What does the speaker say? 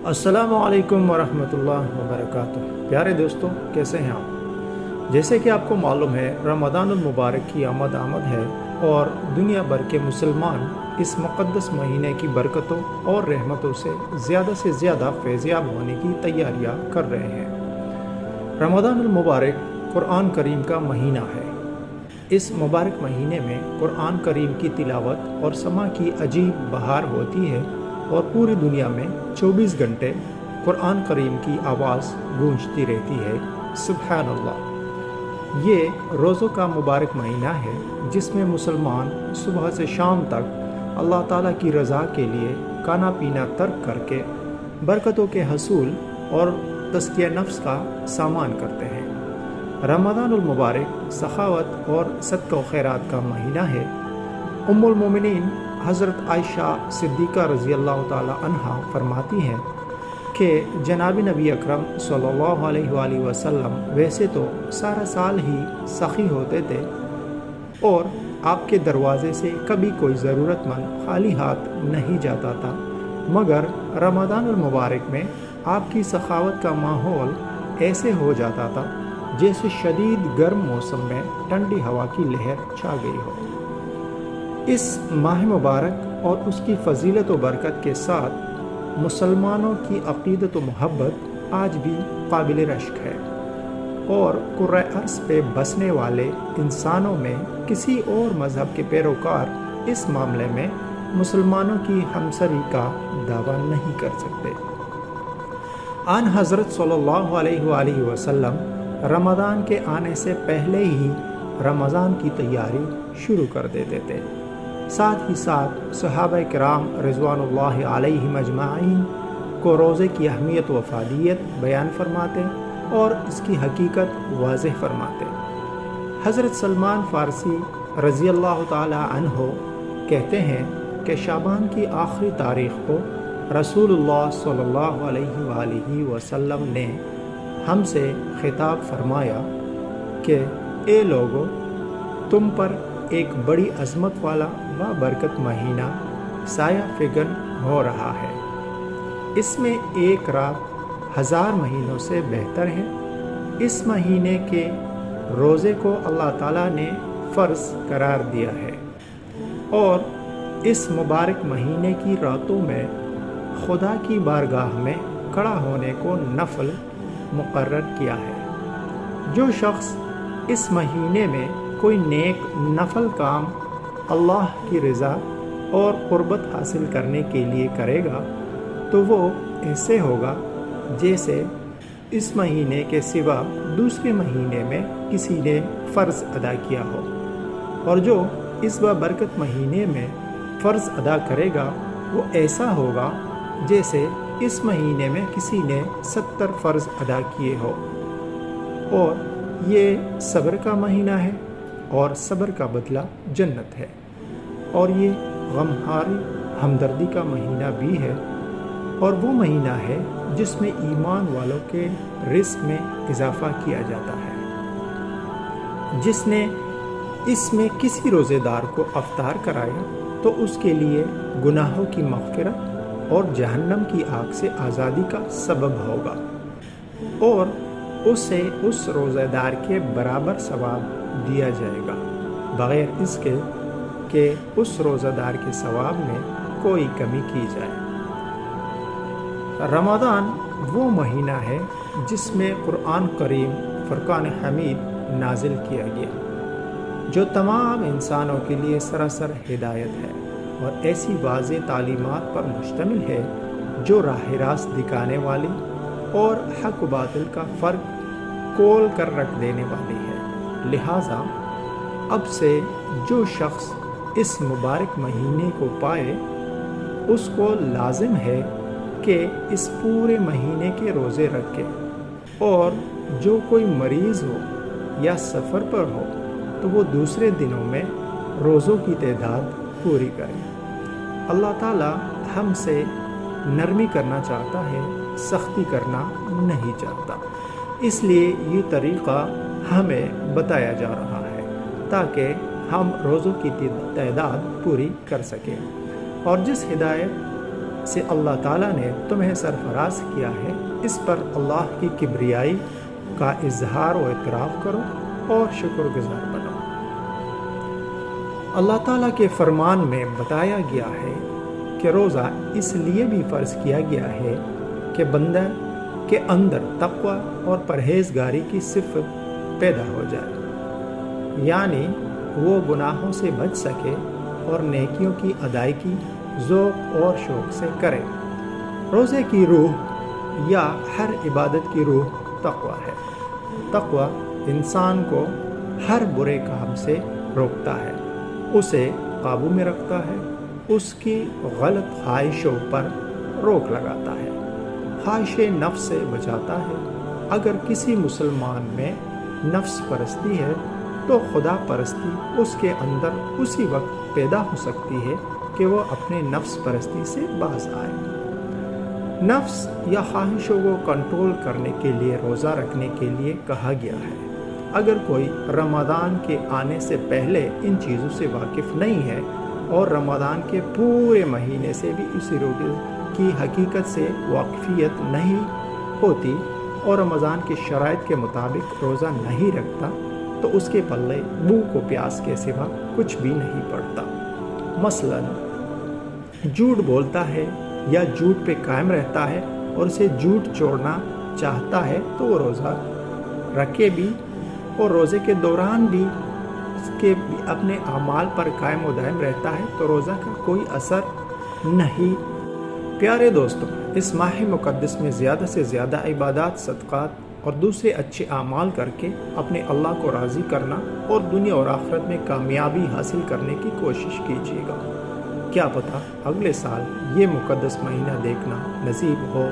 السلام علیکم ورحمۃ اللہ وبرکاتہ۔ پیارے دوستو، کیسے ہیں آپ؟ جیسے کہ آپ کو معلوم ہے، رمضان المبارک کی آمد ہے اور دنیا بھر کے مسلمان اس مقدس مہینے کی برکتوں اور رحمتوں سے زیادہ فیضیاب ہونے کی تیاریاں کر رہے ہیں۔ رمضان المبارک قرآن کریم کا مہینہ ہے۔ اس مبارک مہینے میں قرآن کریم کی تلاوت اور سماع کی عجیب بہار ہوتی ہے اور پوری دنیا میں 24 گھنٹے قرآن کریم کی آواز گونجتی رہتی ہے۔ سبحان اللہ۔ یہ روزوں کا مبارک مہینہ ہے جس میں مسلمان صبح سے شام تک اللہ تعالیٰ کی رضا کے لیے کھانا پینا ترک کر کے برکتوں کے حصول اور تزکیہ نفس کا سامان کرتے ہیں۔ رمضان المبارک سخاوت اور صدقہ و خیرات کا مہینہ ہے۔ ام المومنین حضرت عائشہ صدیقہ رضی اللہ تعالی عنہا فرماتی ہیں کہ جناب نبی اکرم صلی اللہ علیہ وآلہ وسلم ویسے تو سارا سال ہی سخی ہوتے تھے اور آپ کے دروازے سے کبھی کوئی ضرورت مند خالی ہاتھ نہیں جاتا تھا، مگر رمضان المبارک میں آپ کی سخاوت کا ماحول ایسے ہو جاتا تھا جیسے شدید گرم موسم میں ٹھنڈی ہوا کی لہر چھا گئی ہو۔ اس ماہ مبارک اور اس کی فضیلت و برکت کے ساتھ مسلمانوں کی عقیدت و محبت آج بھی قابل رشک ہے، اور کرۂ ارض پہ بسنے والے انسانوں میں کسی اور مذہب کے پیروکار اس معاملے میں مسلمانوں کی ہمسری کا دعویٰ نہیں کر سکتے۔ آن حضرت صلی اللہ علیہ وآلہ وسلم رمضان کے آنے سے پہلے ہی رمضان کی تیاری شروع کر دیتے تھے۔ ساتھ ہی ساتھ صحابہ کرام رضوان اللہ علیہم اجمعین کو روزے کی اہمیت و افادیت بیان فرماتے اور اس کی حقیقت واضح فرماتے۔ حضرت سلمان فارسی رضی اللہ تعالی عنہ کہتے ہیں کہ شعبان کی آخری تاریخ کو رسول اللہ صلی اللہ علیہ وآلہ وسلم نے ہم سے خطاب فرمایا کہ اے لوگو، تم پر ایک بڑی عظمت والا برکت مہینہ سایہ فگن ہو رہا ہے۔ اس میں ایک رات 1000 مہینوں سے بہتر ہے۔ اس مہینے کے روزے کو اللہ تعالیٰ نے فرض قرار دیا ہے اور اس مبارک مہینے کی راتوں میں خدا کی بارگاہ میں کھڑا ہونے کو نفل مقرر کیا ہے۔ جو شخص اس مہینے میں کوئی نیک نفل کام اللہ کی رضا اور قربت حاصل کرنے کے لیے کرے گا تو وہ ایسے ہوگا جیسے اس مہینے کے سوا دوسرے مہینے میں کسی نے فرض ادا کیا ہو، اور جو اس برکت مہینے میں فرض ادا کرے گا وہ ایسا ہوگا جیسے اس مہینے میں کسی نے 70 فرض ادا کیے ہو۔ اور یہ صبر کا مہینہ ہے اور صبر کا بدلہ جنت ہے، اور یہ غمخاری ہمدردی کا مہینہ بھی ہے، اور وہ مہینہ ہے جس میں ایمان والوں کے رزق میں اضافہ کیا جاتا ہے۔ جس نے اس میں کسی روزے دار کو افطار کرایا تو اس کے لیے گناہوں کی مغفرت اور جہنم کی آگ سے آزادی کا سبب ہوگا، اور اسے اس روزہ دار کے برابر ثواب دیا جائے گا، بغیر اس کے کہ اس روزہ دار کے ثواب میں کوئی کمی کی جائے۔ رمضان وہ مہینہ ہے جس میں قرآن کریم فرقان حمید نازل کیا گیا، جو تمام انسانوں کے لیے سراسر ہدایت ہے اور ایسی واضح تعلیمات پر مشتمل ہے جو راہ راست دکھانے والی اور حق و باطل کا فرق کھول کر رکھ دینے والی ہے۔ لہٰذا اب سے جو شخص اس مبارک مہینے کو پائے اس کو لازم ہے کہ اس پورے مہینے کے روزے رکھے، اور جو کوئی مریض ہو یا سفر پر ہو تو وہ دوسرے دنوں میں روزوں کی تعداد پوری کرے۔ اللہ تعالیٰ ہم سے نرمی کرنا چاہتا ہے، سختی کرنا نہیں چاہتا، اس لیے یہ طریقہ ہمیں بتایا جا رہا ہے تاکہ ہم روزوں کی تعداد پوری کر سکیں۔ اور جس ہدایت سے اللہ تعالیٰ نے تمہیں سرفراز کیا ہے، اس پر اللہ کی کبریائی کا اظہار و اعتراف کرو اور شکر گزار بنو۔ اللہ تعالیٰ کے فرمان میں بتایا گیا ہے کہ روزہ اس لیے بھی فرض کیا گیا ہے کہ بندہ کے اندر تقوی اور پرہیزگاری کی صفت پیدا ہو جائے، یعنی وہ گناہوں سے بچ سکے اور نیکیوں کی ادائیگی ذوق اور شوق سے کرے۔ روزے کی روح یا ہر عبادت کی روح تقوی ہے۔ تقوی انسان کو ہر برے کام سے روکتا ہے، اسے قابو میں رکھتا ہے، اس کی غلط خواہشوں پر روک لگاتا ہے، خواہش نفس سے بچاتا ہے۔ اگر کسی مسلمان میں نفس پرستی ہے تو خدا پرستی اس کے اندر اسی وقت پیدا ہو سکتی ہے کہ وہ اپنے نفس پرستی سے باز آئے۔ نفس یا خواہشوں کو کنٹرول کرنے کے لیے روزہ رکھنے کے لیے کہا گیا ہے۔ اگر کوئی رمضان کے آنے سے پہلے ان چیزوں سے واقف نہیں ہے اور رمضان کے پورے مہینے سے بھی اسی روزے کی حقیقت سے واقفیت نہیں ہوتی اور رمضان کی شرائط کے مطابق روزہ نہیں رکھتا تو اس کے پلے بھوک و پیاس کے سوا کچھ بھی نہیں پڑتا۔ مثلاً جھوٹ بولتا ہے یا جھوٹ پہ قائم رہتا ہے اور اسے جھوٹ چھوڑنا چاہتا ہے تو وہ روزہ رکھے بھی اور روزے کے دوران بھی اس کے اپنے اعمال پر قائم و دائم رہتا ہے تو روزہ کا کوئی اثر نہیں۔ پیارے دوستو، اس ماہ مقدس میں زیادہ سے زیادہ عبادات، صدقات اور دوسرے اچھے اعمال کر کے اپنے اللہ کو راضی کرنا اور دنیا اور آخرت میں کامیابی حاصل کرنے کی کوشش کیجیے گا۔ کیا پتہ اگلے سال یہ مقدس مہینہ دیکھنا نصیب ہو۔